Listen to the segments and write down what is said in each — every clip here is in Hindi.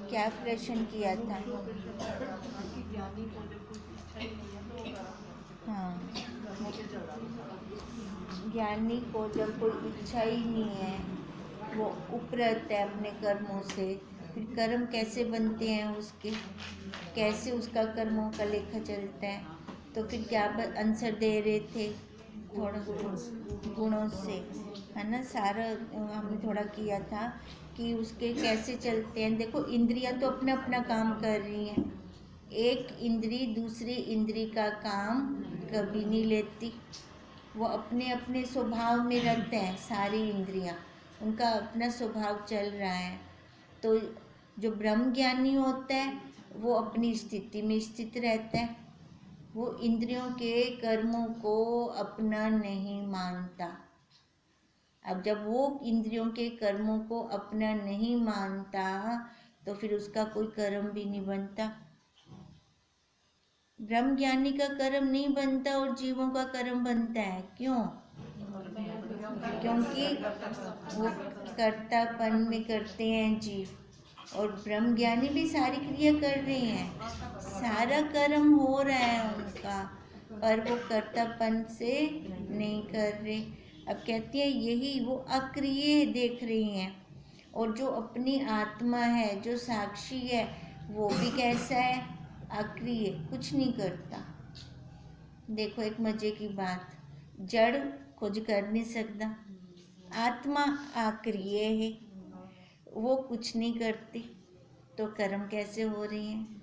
क्या प्रश्न किया था? हाँ, ज्ञानी को जब कोई इच्छा ही नहीं है, वो उपरत है अपने कर्मों से, फिर कर्म कैसे बनते हैं उसके, कैसे उसका कर्मों का लेखा चलता है? तो फिर क्या आंसर दे रहे थे? थोड़ा गुणों से, है ना। सारा हमने थोड़ा किया था कि उसके कैसे चलते हैं। देखो, इंद्रियां तो अपना अपना काम कर रही हैं, एक इंद्री दूसरी इंद्री का काम कभी नहीं लेती। वो अपने अपने स्वभाव में रहते हैं, सारी इंद्रियां उनका अपना स्वभाव चल रहा है। तो जो ब्रह्म ज्ञानी होता है वो अपनी स्थिति में स्थित रहता है, वो इंद्रियों के कर्मों को अपना नहीं मानता। अब जब वो इंद्रियों के कर्मों को अपना नहीं मानता तो फिर उसका कोई कर्म भी नहीं बनता। ब्रह्म ज्ञानी का कर्म नहीं बनता और जीवों का कर्म बनता है। क्यों? क्योंकि वो कर्तापन में करते हैं जीव, और ब्रह्म ज्ञानी भी सारी क्रिया कर रहे हैं, सारा कर्म हो रहा है उनका, पर वो कर्तापन से नहीं कर रहे। अब कहती है यही वो अक्रिय देख रही हैं, और जो अपनी आत्मा है, जो साक्षी है, वो भी कैसा है? अक्रिय, कुछ नहीं करता। देखो एक मजे की बात, जड़ कुछ कर नहीं सकता, आत्मा अक्रिय है, वो कुछ नहीं करती, तो कर्म कैसे हो रहे हैं?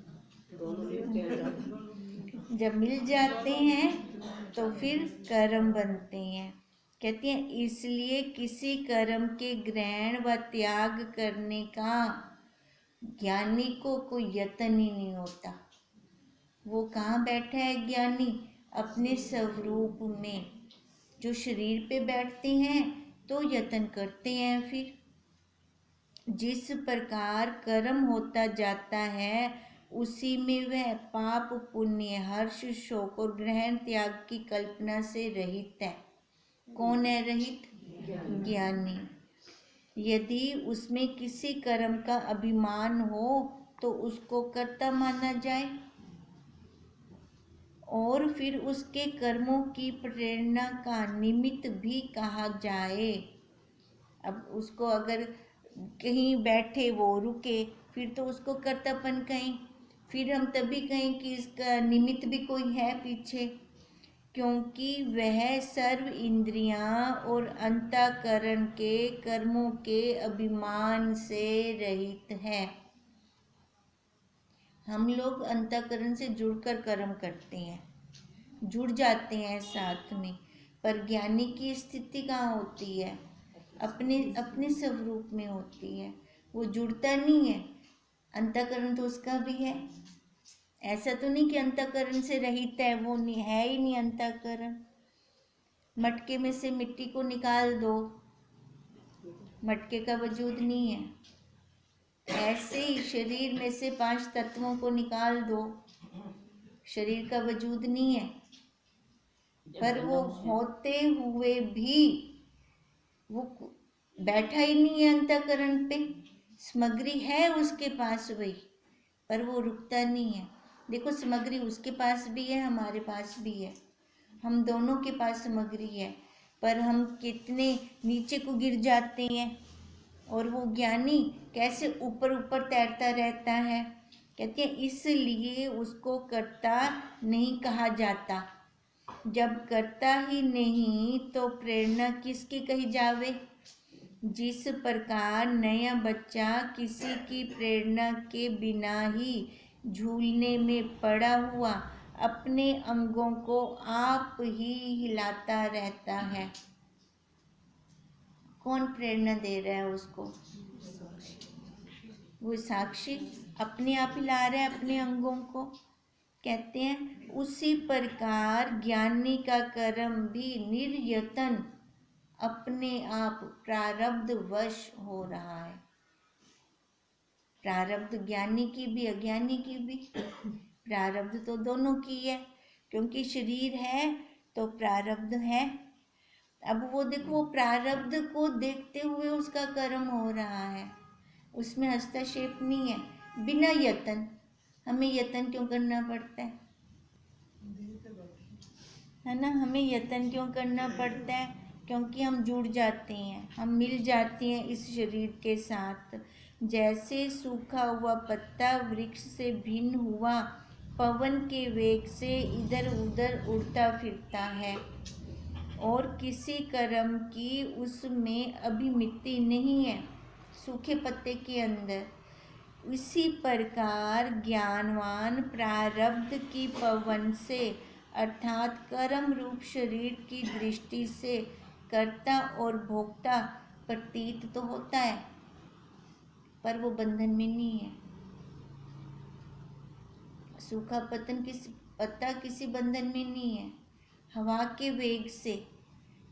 जब मिल जाते हैं तो फिर कर्म बनते हैं। कहती हैं इसलिए किसी कर्म के ग्रहण व त्याग करने का ज्ञानी को कोई यत्न ही नहीं होता। वो कहाँ बैठा है ज्ञानी? अपने स्वरूप में। जो शरीर पे बैठते हैं तो यत्न करते हैं, फिर जिस प्रकार कर्म होता जाता है उसी में वह पाप पुण्य हर्ष शोक और ग्रहण त्याग की कल्पना से रहित है। कौन है रहित? ज्ञानी। यदि उसमें किसी कर्म का अभिमान हो तो उसको कर्ता माना जाए, और फिर उसके कर्मों की प्रेरणा का निमित्त भी कहा जाए। अब उसको अगर कहीं बैठे वो रुके, फिर तो उसको कर्तापन कहें, फिर हम तभी कहें कि इसका निमित्त भी कोई है पीछे, क्योंकि वह सर्व इंद्रियां और अंतःकरण के कर्मों के अभिमान से रहित है। हम लोग अंतःकरण से जुड़कर कर्म करते हैं, जुड़ जाते हैं साथ में, पर ज्ञानी की स्थिति कहाँ होती है? अपने अपने स्वरूप में होती है, वो जुड़ता नहीं है। अंतःकरण तो उसका भी है, ऐसा तो नहीं कि अंतःकरण से रहित है, वो नहीं है ही नहीं अंतःकरण। मटके में से मिट्टी को निकाल दो, मटके का वजूद नहीं है। ऐसे ही शरीर में से 5 तत्वों को निकाल दो, शरीर का वजूद नहीं है, पर वो होते हुए भी वो बैठा ही नहीं है अंतःकरण पे। सामग्री है उसके पास वही, पर वो रुकता नहीं है। देखो, सामग्री उसके पास भी है, हमारे पास भी है, हम दोनों के पास सामग्री है, पर हम कितने नीचे को गिर जाते हैं, और वो ज्ञानी कैसे ऊपर ऊपर तैरता रहता है। कहते हैं इसलिए उसको कर्ता नहीं कहा जाता। जब करता ही नहीं तो प्रेरणा किसकी कही जावे? जिस प्रकार नया बच्चा किसी की प्रेरणा के बिना ही झूलने में पड़ा हुआ अपने अंगों को आप ही हिलाता रहता है, कौन प्रेरणा दे रहा है उसको? वो साक्षी अपने आप हिला रहा है अपने अंगों को। कहते हैं उसी प्रकार ज्ञानी का कर्म भी निर्यतन अपने आप प्रारब्ध वश हो रहा है। प्रारब्ध ज्ञानी की भी अज्ञानी की भी, प्रारब्ध तो दोनों की है, क्योंकि शरीर है तो प्रारब्ध है। अब वो देखो, वो प्रारब्ध को देखते हुए उसका कर्म हो रहा है, उसमें हस्तक्षेप नहीं है। बिना यतन। हमें यतन क्यों करना पड़ता है ना? हमें यतन क्यों करना पड़ता है? क्योंकि हम जुड़ जाते हैं, हम मिल जाते हैं इस शरीर के साथ। जैसे सूखा हुआ पत्ता वृक्ष से भिन्न हुआ पवन के वेग से इधर उधर उड़ता फिरता है और किसी कर्म की उसमें अभी मिट्टी नहीं है, सूखे पत्ते के अंदर, इसी प्रकार ज्ञानवान प्रारब्ध की पवन से अर्थात कर्म रूप शरीर की दृष्टि से कर्ता और भोक्ता प्रतीत तो होता है, पर वो बंधन में नहीं है। सूखा पत्ता किसी बंधन में नहीं है। हवा के वेग से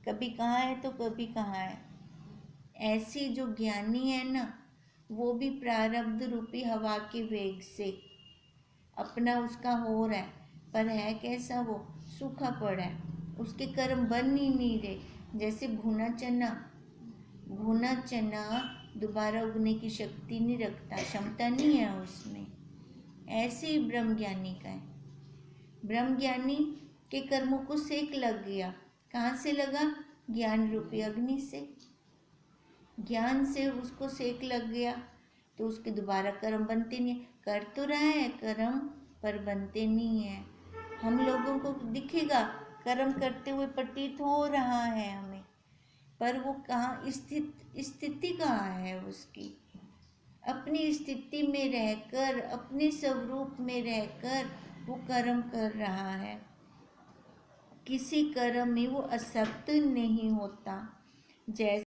कभी कहाँ है तो कभी कहाँ है। ऐसी जो ज्ञानी है ना, वो भी प्रारब्ध रूपी हवा के वेग से अपना उसका हो रहा है, पर है कैसा? वो सूखा पड़ा है, उसके कर्म बन ही नहीं रहे। जैसे भुना चना दोबारा उगने की शक्ति नहीं रखता, क्षमता नहीं है उसमें। ऐसे ही ब्रह्मज्ञानी का है। ब्रह्मज्ञानी के कर्मों को सेक लग गया। कहाँ से लगा? ज्ञान रूपी अग्नि से। ज्ञान से उसको सेक लग गया तो उसके दोबारा कर्म बनते नहीं है। कर तो रहा है कर्म, पर बनते नहीं है। हम लोगों को दिखेगा कर्म करते हुए प्रतीत हो रहा है हमें, पर वो कहाँ स्थिति कहाँ है उसकी? अपनी स्थिति में रहकर, अपने स्वरूप में रहकर वो कर्म कर रहा है। किसी कर्म में वो आसक्त नहीं होता। जैसे